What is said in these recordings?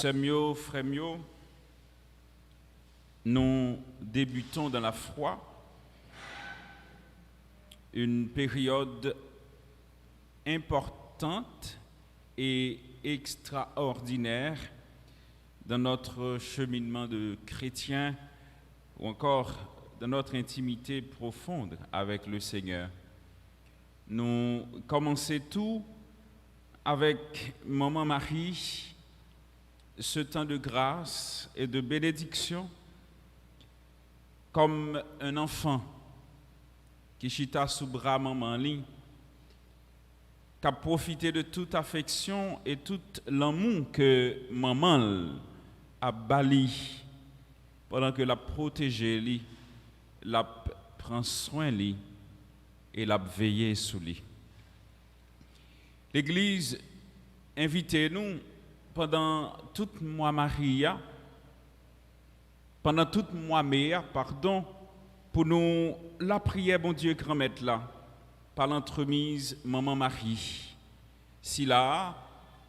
Semio, Frémio, nous débutons dans la foi une période importante et extraordinaire dans notre cheminement de chrétien ou encore dans notre intimité profonde avec le Seigneur. Nous commençons tout avec Maman Marie, ce temps de grâce et de bénédiction, comme un enfant qui chita sous bras maman li, qui a profité de toute affection et tout l'amour que maman a bali pendant que la protégé li, la prend soin li et la veillé sur lui. L'Église invite nous pendant tout mois Maria, pendant tout mois Méa, pour nous la prière, bon Dieu, grand-mère là, par l'entremise Maman Marie. Si là,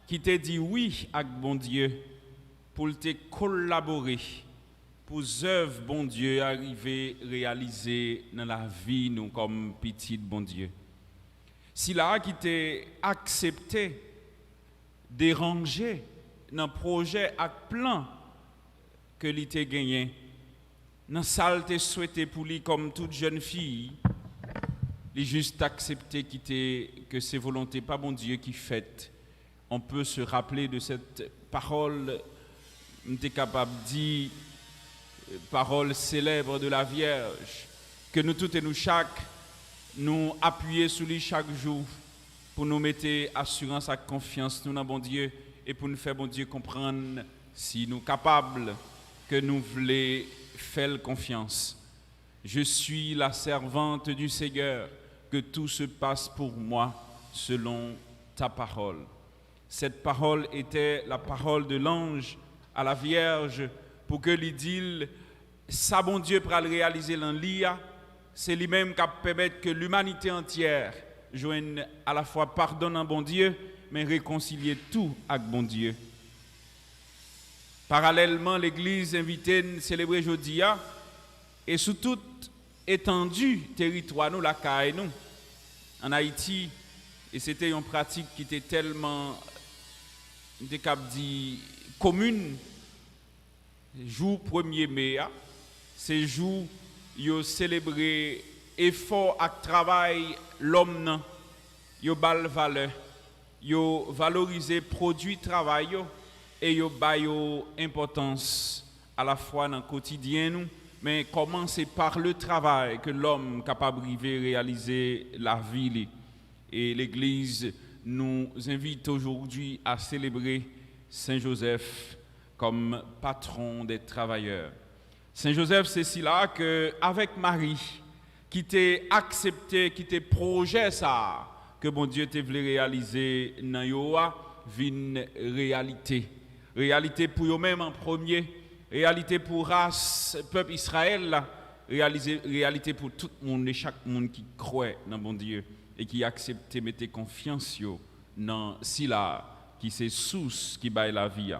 qui t'a dit oui avec bon Dieu, pour te collaborer, pour œuvre, bon Dieu, arriver, réaliser dans la vie, nous, comme petit bon Dieu. Si là, qui t'a accepté, déranger dans le projet avec plan que lui t'a gagné, dans salle te souhaité pour lui comme toute jeune fille, il juste accepté que c'est volonté pas bon Dieu qui fait. On peut se rappeler de cette parole, on est capable de dire, parole célèbre de la Vierge, que nous toutes et nous chaque, nous appuyer sur lui chaque jour pour nous mettre assurance et confiance nous dans bon Dieu et pour nous faire bon Dieu comprendre si nous capables que nous voulons faire confiance. Je suis la servante du Seigneur, que tout se passe pour moi selon ta parole. Cette parole était la parole de l'ange à la Vierge pour que l'idylle, ça bon Dieu pour le réaliser dans l'IA, c'est lui-même qui permet que l'humanité entière joigne à la fois pardon en bon Dieu, mais réconcilier tout avec bon Dieu. Parallèlement, l'Église invitait à célébrer aujourd'hui et sous toute étendue territoire, nous, la caille, nous, en Haïti, et c'était une pratique qui était tellement, commune. Jour 1er mai, c'est jour yo célébrer effort et travail l'homme, yo bal valeur, yo valoriser produit travail yo, et yo ba yo importance à la fois dans le quotidien nous, mais comment c'est par le travail que l'homme capable de réaliser la vie. Et l'Église nous invite aujourd'hui à célébrer Saint Joseph comme patron des travailleurs. Saint Joseph, c'est si là que avec Marie, qui t'est accepté, qui t'est projet ça, que bon Dieu t'a voulu réaliser dans yoa, vine réalité. Réalité pour eux-mêmes en premier, réalité pour race, peuple Israël, réalité pour tout le monde et chaque monde qui croit dans bon Dieu et qui accepte de mettre confiance dans Sila, qui c'est source qui baille la vie.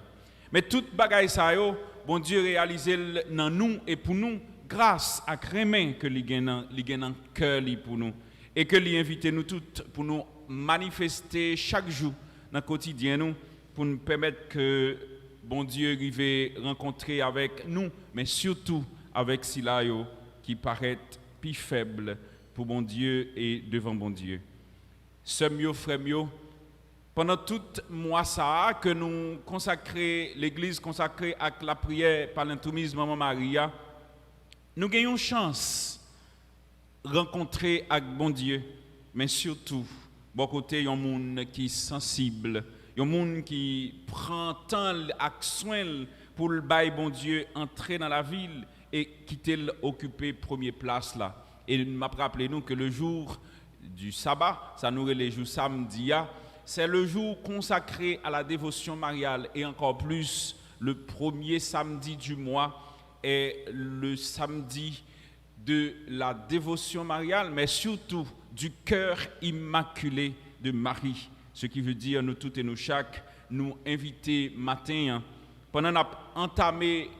Mais toute bagaille ça yo, bon Dieu réalisé dans nous et pour nous grâce à crémer que li gen dans cœur pour nous et que li invite nous toutes pour nous manifester chaque jour dans le quotidien nous pour nous permettre que bon Dieu arrive rencontrer avec nous mais surtout avec Sila yo qui paraît plus faible pour bon Dieu et devant bon Dieu. Semio frèmio, pendant tout mois ça que nous consacrons, l'Église consacrée à la prière par l'entremise Maman Maria, nous gagnons chance de rencontrer avec bon Dieu, mais surtout, bon côté, un monde qui est sensible, un monde qui prend temps et soin pour le bail bon Dieu entrer dans la ville et quitter l'occuper première place là. Et m'a rappelé nous que le jour du sabbat, ça nous est le jour samedi, c'est le jour consacré à la dévotion mariale et encore plus le premier samedi du mois est le samedi de la dévotion mariale, mais surtout du cœur immaculé de Marie. Ce qui veut dire nous toutes et nous chaque nous inviter matin pendant qu'on a entamé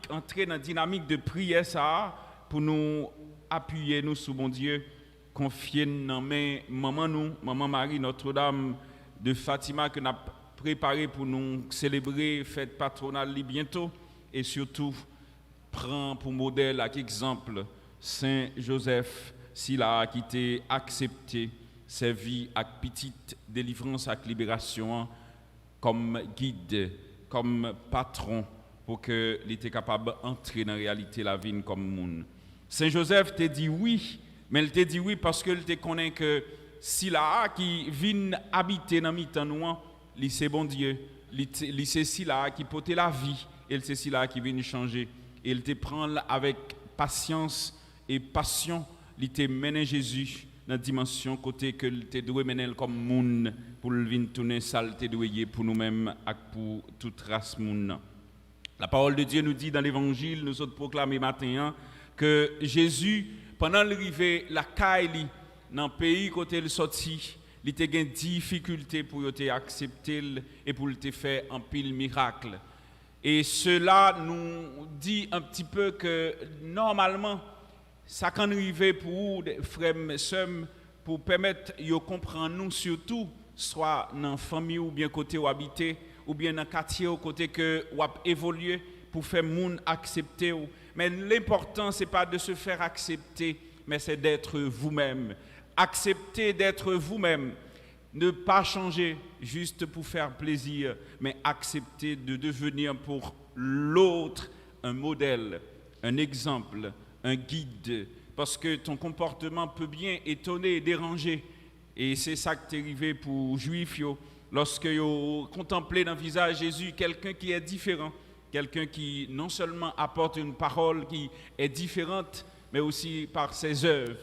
entrer dans la dynamique de prière ça, pour nous appuyer nous sous bon Dieu, confier dans main maman Marie Notre-Dame de Fatima que nous avons préparé pour nous célébrer fête patronale bientôt, et surtout prend pour modèle, avec exemple, Saint Joseph, s'il a quitté, accepté, servi avec petite délivrance, avec libération, comme guide, comme patron, pour qu'il était capable d'entrer dans la réalité la vie comme monde. Saint Joseph t'a dit oui, mais il t'a dit oui parce qu'il te connaît que s'il a qui vient habiter dans mi-temps nous, c'est bon Dieu, c'est s'il qui porte la vie, et c'est s'il qui vient changer. Et il te prend avec patience et passion, il te mène Jésus dans la dimension côté que il te doit mener comme monde pour le venir tourner saleté doué pour nous-mêmes et pour toute race monde. La parole de Dieu nous dit dans l'évangile, nous autres proclamé matin que Jésus pendant l'arrivée la caille dans le pays côté il sorti, il te gain difficulté pour te accepter et pour te faire un pile miracle. Et cela nous dit un petit peu que normalement, ça can arriver pour des frères et sœurs pour permettre de comprendre nous surtout, soit dans la famille ou bien côté où habiter, ou bien dans le quartier ou côté que ou évoluer pour faire monde accepter. Mais l'important, ce n'est pas de se faire accepter, mais c'est d'être vous-même. Accepter d'être vous-même. Ne pas changer juste pour faire plaisir, mais accepter de devenir pour l'autre un modèle, un exemple, un guide. Parce que ton comportement peut bien étonner et déranger. Et c'est ça qui est arrivé pour les Juifs. Lorsque vous contemplez dans le visage de Jésus quelqu'un qui est différent, quelqu'un qui non seulement apporte une parole qui est différente, mais aussi par ses œuvres,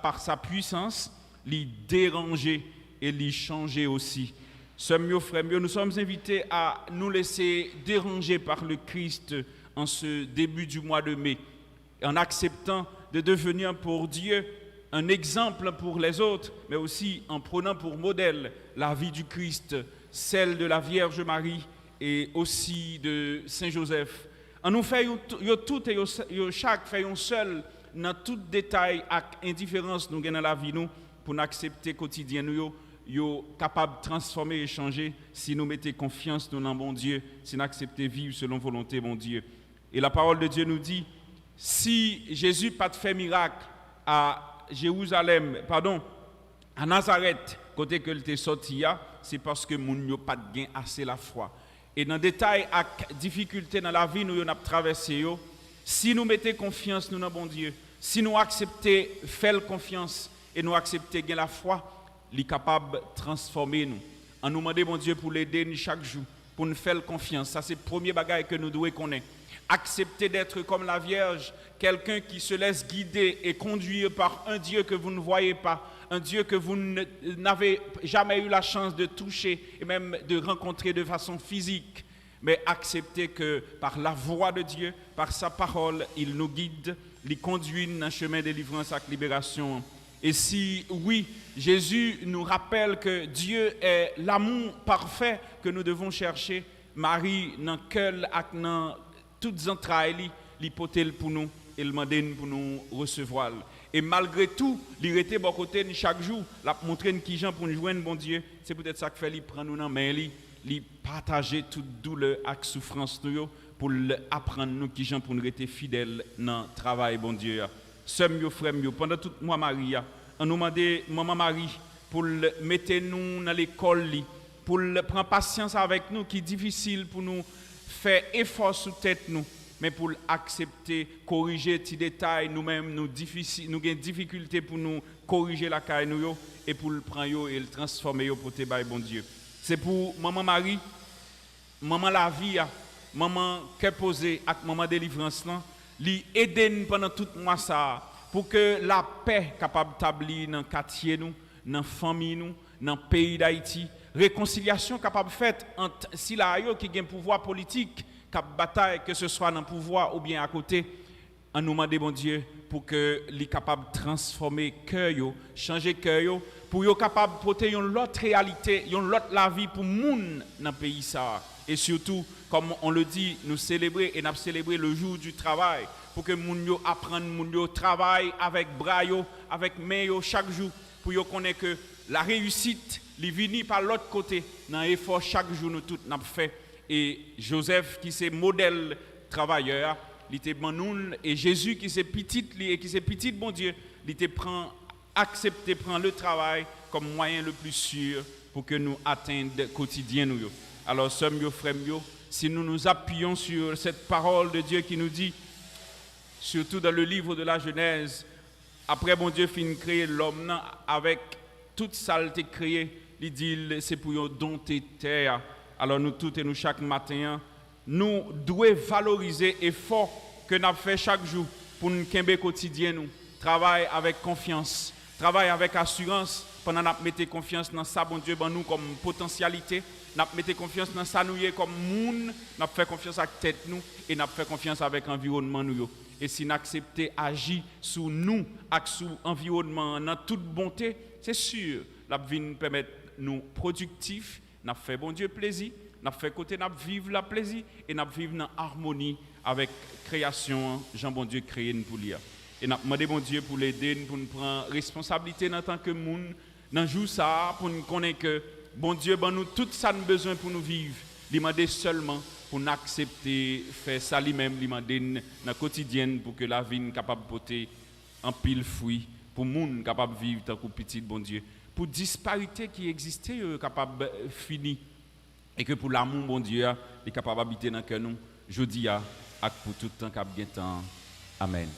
par sa puissance, les déranger et les changer aussi. Sœurs, frères, nous sommes invités à nous laisser déranger par le Christ en ce début du mois de mai, en acceptant de devenir pour Dieu un exemple pour les autres, mais aussi en prenant pour modèle la vie du Christ, celle de la Vierge Marie et aussi de Saint Joseph. En nous faisant tout et chaque fait seul dans tout détail et indifférence nous gagnons dans la vie nous pour nous accepter quotidien nous capable de transformer et changer si nous mettons confiance dans bon Dieu, si nous acceptons vivre selon volonté bon Dieu. Et la parole de Dieu nous dit si Jésus n'a pas fait miracle à Jérusalem, à Nazareth, côté que il était sorti, c'est parce que nous n'avons pas assez la foi. Et dans le détail et difficulté dans la vie nous avons traversé, si nous mettons confiance dans bon Dieu, si nous acceptons faire confiance et nous acceptons la foi, il est capable de transformer nous. En nous demandant bon Dieu pour l'aider chaque jour, pour nous faire confiance. Ça c'est le premier bagage que nous devons connaître. Accepter d'être comme la Vierge, quelqu'un qui se laisse guider et conduire par un Dieu que vous ne voyez pas, un Dieu que vous n'avez jamais eu la chance de toucher et même de rencontrer de façon physique. Mais accepter que par la voix de Dieu, par sa parole, il nous guide, il conduit dans un chemin de délivrance et de libération. Et si, oui, Jésus nous rappelle que Dieu est l'amour parfait que nous devons chercher, Marie, dans le cœur et dans toutes les entrailles, l'hypothèse pour nous et le mandat pour nous recevoir. Et malgré tout, il était bon côté chaque jour, la montrer qui gens pour nous joindre bon Dieu. C'est peut-être ça que fait, il prend nous dans main, il partager toute douleur et souffrance nous pour apprendre nous qui gens pour nous rester fidèles dans le travail bon Dieu. Sœurs, frères, pendant tout mois Marie, on nous demandait maman Marie pour mettre nous dans l'école, pour prendre patience avec nous qui est difficile pour nous faire effort sous tête nous, mais pour accepter, corriger petits détails nous-mêmes, nous avons des difficultés pour nous corriger la caille nous et pour le prendre et le transformer pour te bailler bon Dieu. C'est pour maman Marie, maman la vie, maman qui est posée avec maman délivrance là, li aider pendant tout mois ça pour que la paix capable d'établir dans quartier nous, dans famille nous, dans le pays d'Haïti, réconciliation capable faite entre si la yo qui gagne pouvoir politique cap bataille que ce soit dans le pouvoir ou bien à côté en nous demander, bon Dieu, pour que les capable de transformer cœur, changer cœur, pour être capable de porter une autre réalité, une autre la vie pour moun dans le pays ça. Et surtout, comme on le dit, nous célébrer et nous célébrer le jour du travail, pour que moun yo apprenne, moun yo travaille avec bras yo, avec main yo chaque jour, pour yo connaître que la réussite, li vini par l'autre côté, dans l'effort chaque jour nous tout n'a fait. Et Joseph qui c'est modèle travailleur, il était bon et Jésus qui c'est petit et qui c'est petit bon Dieu, il était accepter prendre le travail comme moyen le plus sûr pour que nous atteignions quotidien nous. Alors sœurs yo frères yo, si nous nous appuyons sur cette parole de Dieu qui nous dit, surtout dans le livre de la Genèse, après bon Dieu fin créer l'homme avec toute saleté créée, il dit c'est pour dompter terre. Alors nous tous et nous chaque matin, nous devons valoriser l'effort que nous fait chaque jour pour nous kembe quotidien nous. Travail avec confiance, travail avec assurance, pendant que nous mettons confiance dans ça, bon Dieu, ben nous comme potentialité, nous mettons confiance dans ça, nous comme monde, nous faisons confiance avec tête nous et nous faisons confiance avec l'environnement nous. Et si nous acceptons agir sur nous, sur l'environnement, dans toute bonté, c'est sûr, la vie nous permet nous productifs, nous fait bon Dieu plaisir, nous fait côté nous vivre la plaisir et nous vivre en harmonie avec création, Jean bon Dieu créé nous pour lire. Et nous demandons bon Dieu pour l'aider, pour nous prendre responsabilité en tant que monde, dans jour ça, pour nous connaître que bon Dieu, ben nous tout ça nous besoin pour nous vivre. Il demande seulement pour nous accepter, faire ça lui-même, il demande dans le quotidien pour que la vie soit capable de porter en pile fruit, pour le monde capable de vivre tant que petit bon Dieu. Pour disparité qui existait, capable de finir. Et que pour l'amour, bon Dieu, est capable d'habiter dans le cœur nous, je dis, pour tout le temps, Amen.